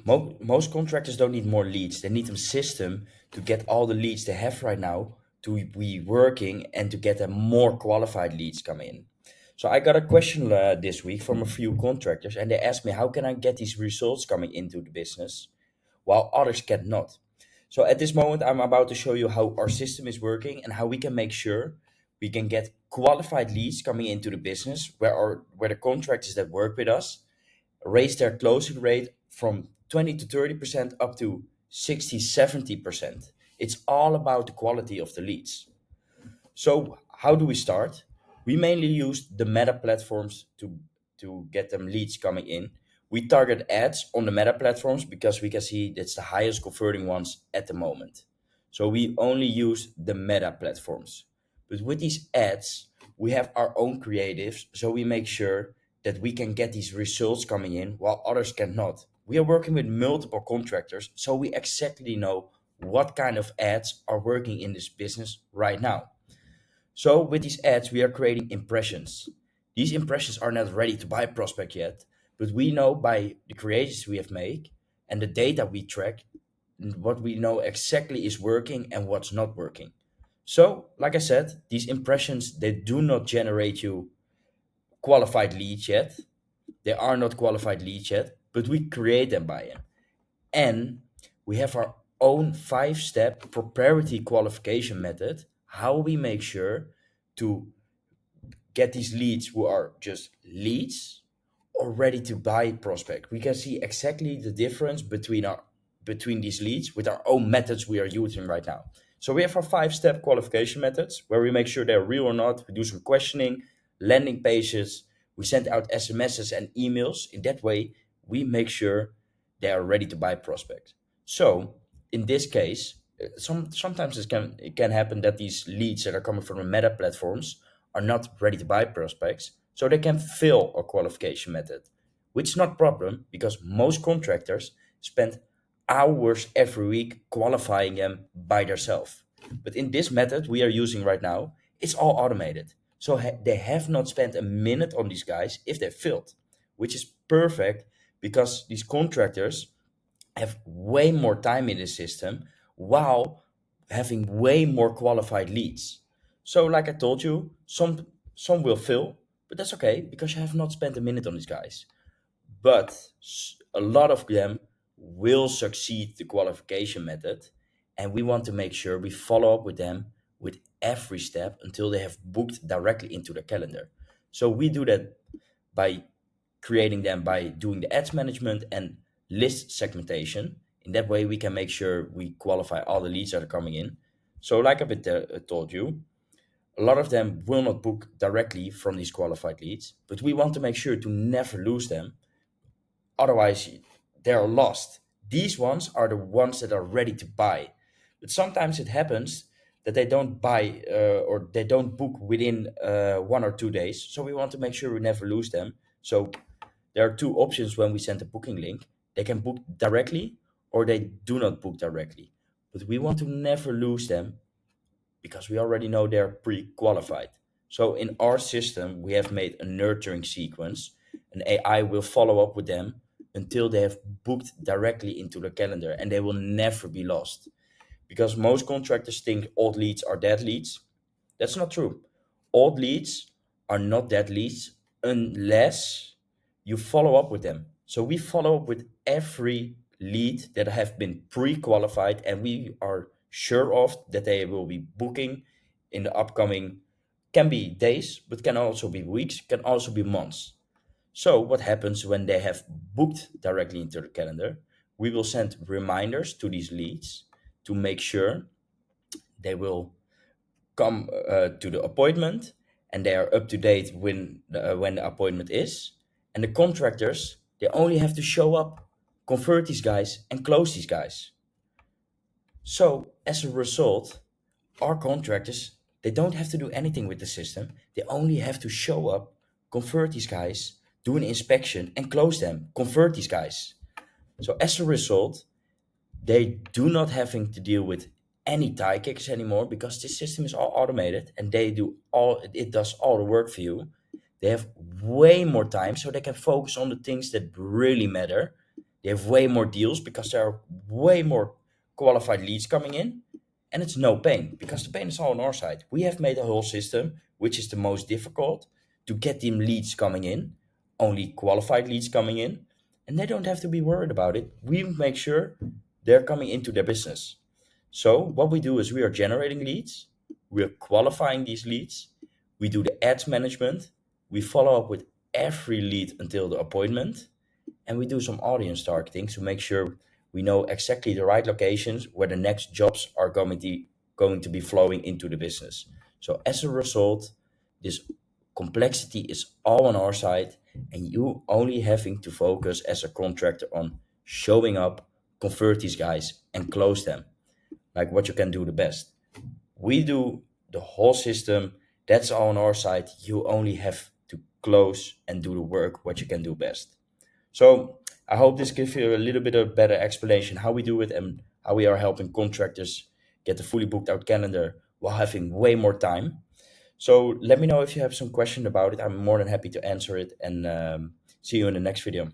Most contractors don't need more leads. They need a system to get all the leads they have right now to be working and to get them more qualified leads come in. So I got a question this week from a few contractors, and they asked me, how can I get these results coming into the business while others cannot? So at this moment, I'm about to show you how our system is working and how we can make sure we can get qualified leads coming into the business where the contractors that work with us raise their closing rate from 20 to 30% up to 60, 70%. It's all about the quality of the leads. So how do we start? We mainly use the meta platforms to get them leads coming in. We target ads on the meta platforms because we can see that's the highest converting ones at the moment. So we only use the meta platforms. But with these ads, we have our own creatives, so we make sure that we can get these results coming in while others cannot. We are working with multiple contractors, so we exactly know what kind of ads are working in this business right now. So with these ads, we are creating impressions. These impressions are not ready to buy prospect yet, but we know by the creatives we have made and the data we track, what we know exactly is working and what's not working. So, like I said, these impressions they do not generate you qualified leads yet. They are not qualified leads yet, but we create them by it. And we have our own 5 step proprietary qualification method, how we make sure to get these leads who are just leads or ready to buy prospect. We can see exactly the difference between these leads with our own methods we are using right now. So we have our 5 step qualification methods where we make sure they're real or not. We do some questioning, landing pages, we send out SMSs and emails. In that way, we make sure they are ready to buy prospect. So in this case, sometimes it can happen that these leads that are coming from the meta platforms are not ready to buy prospects, so they can fail a qualification method, which is not a problem because most contractors spend hours every week qualifying them by themselves. But in this method we are using right now, it's all automated. So they have not spent a minute on these guys if they failed, which is perfect because these contractors have way more time in the system while having way more qualified leads. So, like I told you, some will fail, but that's okay because you have not spent a minute on these guys. But a lot of them will succeed the qualification method, and we want to make sure we follow up with them with every step until they have booked directly into the calendar. So we do that by creating them by doing the ads management and list segmentation. In that way, we can make sure we qualify all the leads that are coming in. So, like I told you, a lot of them will not book directly from these qualified leads, but we want to make sure to never lose them. Otherwise, they're lost. These ones are the ones that are ready to buy. But sometimes it happens that they don't buy or they don't book within 1 or 2 days. So we want to make sure we never lose them. So there are 2 options when we send a booking link. They can book directly or they do not book directly. But we want to never lose them because we already know they're pre-qualified. So in our system, we have made a nurturing sequence. An AI will follow up with them until they have booked directly into the calendar and they will never be lost. Because most contractors think old leads are dead leads. That's not true. Old leads are not dead leads unless you follow up with them. So we follow up with every lead that have been pre-qualified and we are sure of that they will be booking in the upcoming, can be days, but can also be weeks, can also be months. So what happens when they have booked directly into the calendar? We will send reminders to these leads to make sure they will come to the appointment and they are up to date when the appointment is. And the contractors, they only have to show up, convert these guys, and close these guys. So as a result, our contractors, they don't have to do anything with the system. They only have to show up, convert these guys, do an inspection, and close them, convert these guys. So as a result, they do not having to deal with any tie kicks anymore because this system is all automated and it does all the work for you. They have way more time so they can focus on the things that really matter. They have way more deals because there are way more qualified leads coming in, and it's no pain because the pain is all on our side. We have made a whole system, which is the most difficult, to get them leads coming in, only qualified leads coming in, and they don't have to be worried about it. We make sure they're coming into their business. So what we do is we are generating leads, we are qualifying these leads, we do the ads management, we follow up with every lead until the appointment, and we do some audience targeting to make sure we know exactly the right locations where the next jobs are going to be flowing into the business. So as a result, this complexity is all on our side, and you only having to focus as a contractor on showing up, convert these guys, and close them, like what you can do the best. We do the whole system. That's all on our side. You only have to close and do the work what you can do best. So I hope this gives you a little bit of better explanation how we do it and how we are helping contractors get a fully booked out calendar while having way more time. So let me know if you have some question about it. I'm more than happy to answer it, and see you in the next video.